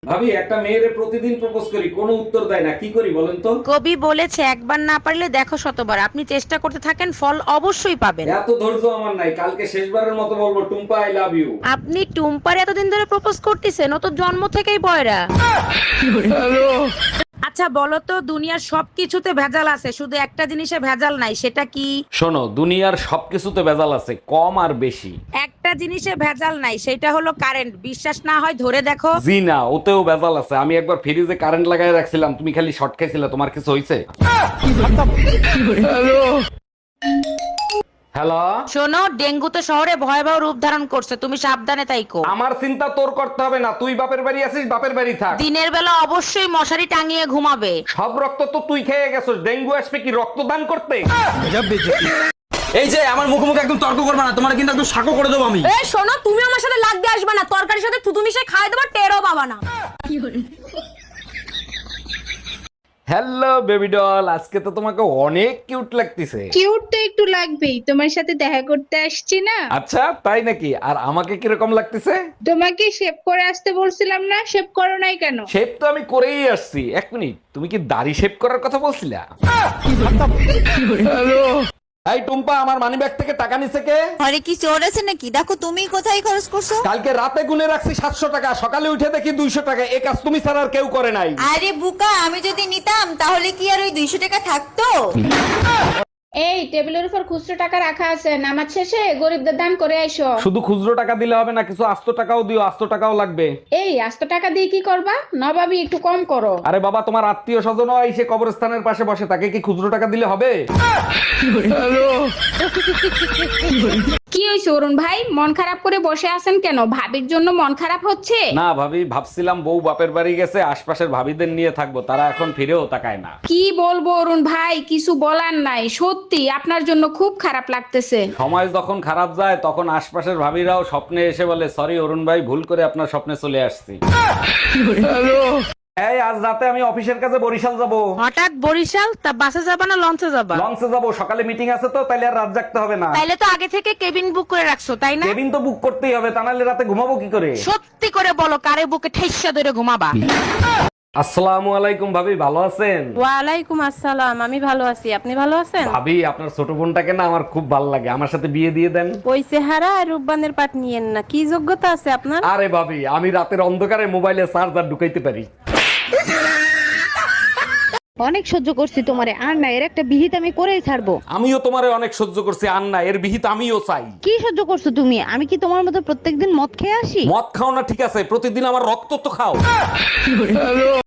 ভাবি একটা মেয়েরে প্রতিদিন প্রপোজ করি, কোনো উত্তর দেয় না, কি করি বলেন তো? কবি বলেছে একবার না পারলে দেখো শতবার। আপনি চেষ্টা করতে থাকেন, ফল অবশ্যই পাবেন। এত ধৈর্য আমার নাই, কালকে শেষবারের মতো বলবো টুম্পা আই লাভ ইউ। আপনি টুম্পার এতদিন ধরে প্রপোজ করতেছেন, ও তো জন্ম থেকেই বয়রা। আচ্ছা বলো তো, দুনিয়ার সবকিছুতে ভেজাল আছে, শুধু একটা জিনিসে ভেজাল নাই, সেটা কি? শোনো, দুনিয়ার সবকিছুতে ভেজাল আছে, কম আর বেশি। একটা জিনিসে ভেজাল নাই, সেটা হলো কারেন্ট। বিশ্বাস না হয় ধরে দেখো। জি না, ওতেও ভেজাল আছে। আমি একবার ফ্রিজে কারেন্ট লাগাই রাখছিলাম, তুমি খালি শর্ট খাইছিলে, তোমার কিছু হয়েছে? হ্যালো। শোনো, ডেঙ্গু তো শহরে ভয়াবহ রূপ ধারণ করছে, তুমি সাবধানে তাইকো। আমার চিন্তা তোর করতে হবে না, তুই বাপের বাড়ি আছিস, বাপের বাড়ি থাক। দিনের বেলা অবশ্যই মশারি টাঙিয়ে ঘুমাবে। সব রক্ত তো তুই খেয়ে গেছিস, ডেঙ্গু আসবে কি রক্তদান করতে? এই যে আমার মুখোমুখি একদম তর্ক করবে না, তোমার কিন্তু একদম সাকো করে দেবো আমি। এই শোনো, তুমি আমার সাথে লাগতে আসবে না, তরকারির সাথে থুতু মিশে খাই দেবো, টেরও পাবা না। হ্যালো বেবি ডল, আজকে তো তোমাকে অনেক কিউট লাগতেছে। কিউট তো একটু লাগবেই, তোমার সাথে দেখা করতে আসছি না। আচ্ছা তাই নাকি? আর আমাকে কিরকম লাগতেছে? তোমাকে শেভ করে আসতে বলছিলাম না, শেভ করো নাই কেন? শেভ তো আমি করেই আসছি। এক মিনিট, তুমি কি দাড়ি শেভ করার কথা বলছিলা? এই টুম্পা, আমার মানি ব্যাগ থেকে টাকা নিছে কে? ঘরে কি চোর আছে নাকি? দেখো তুমি কোথায় খরচ করছো। কালকে রাতে গুনে রাখছি 700 টাকা, সকালে উঠে দেখি 200 টাকা। এই কাজ তুমি ছাড়া আর কেউ করে নাই। আরে বুকা, আমি যদি নিতাম তাহলে কি আর ওই 200 টাকা থাকতো? এই টেবিলের উপর খুচরো টাকা রাখা আছে, নামাজ শেষে গরিবদের দান করে আইসো। শুধু খুচরো টাকা দিলে হবে না, কিছু আস্ত টাকাও দিও, আস্ত টাকাও লাগবে। এই আস্ত টাকা দিয়ে কি করবা? নবাবি একটু কম করো। আরে বাবা, তোমার আত্মীয় স্বজনও এসে কবরস্থানের পাশে বসে, তাকে কি খুচরো টাকা দিলে হবে? কি হয়েছে অরুণ ভাই, মন খারাপ করে বসে আছেন কেন? ভাবির জন্য মন খারাপ হচ্ছে? না ভাবি, ভাবছিলাম বউ বাপের বাড়ি গেছে, আশপাশের ভাবিদের নিয়ে থাকবো, তারা এখন ফিরেও তাকায় না। কি বলবো অরুণ ভাই, কিছু বলার নাই, সত্যি আপনার জন্য খুব খারাপ লাগতেছে। সময় যখন খারাপ যায় তখন আশপাশের ভাবিরাও স্বপ্নে এসে বলে, সরি অরুণ ভাই, ভুল করে আপনার স্বপ্নে চলে আসছি। এই আজ রাতে আমি অফিসের কাছে বরিশাল যাব। হঠাৎ বরিশাল? তা বাসে যাবা না লঞ্চে যাবা? লঞ্চে যাব, সকালে মিটিং আছে তো, তাইলে আর রাত জাগতে হবে না। তাইলে তো আগে থেকে কেবিন বুক করে রাখছো, তাই না? কেবিন তো বুক করতেই হবে, তা নাহলে রাতে ঘুমাবো কি করে? সত্যি করে বলো, কারে বুকে ঠেসা ধরে ঘুমাবা? আসসালামু আলাইকুম ভাবি, ভালো আছেন? ওয়ালাইকুম আসসালাম, আমি ভালো আছি, আপনি ভালো আছেন? ভাবি, আপনার ছোট বোনটাকে না আমার খুব ভালো লাগে, আমার সাথে বিয়ে দিয়ে দেন। ওই চেহারা আর রূপবানের পাট নিয়েন না, কি যোগ্যতা আছে আপনার? আরে ভাবি, আমি রাতের অন্ধকারে মোবাইলে চার্জার ঢুকাইতে পারি। অনেক সহ্য করছি তোমারে, আর না, এর একটা বিহিত আমি করেই ছাড়বো। আমিও তোমারে অনেক সহ্য করছি, আর না, এর বিহিত আমিও চাই। কি সহ্য করছো তুমি? আমি কি তোমার মতো প্রত্যেকদিন মদ খেয়ে আসি? মদ খাও না ঠিক আছে, প্রতিদিন আমার রক্ত তো খাও।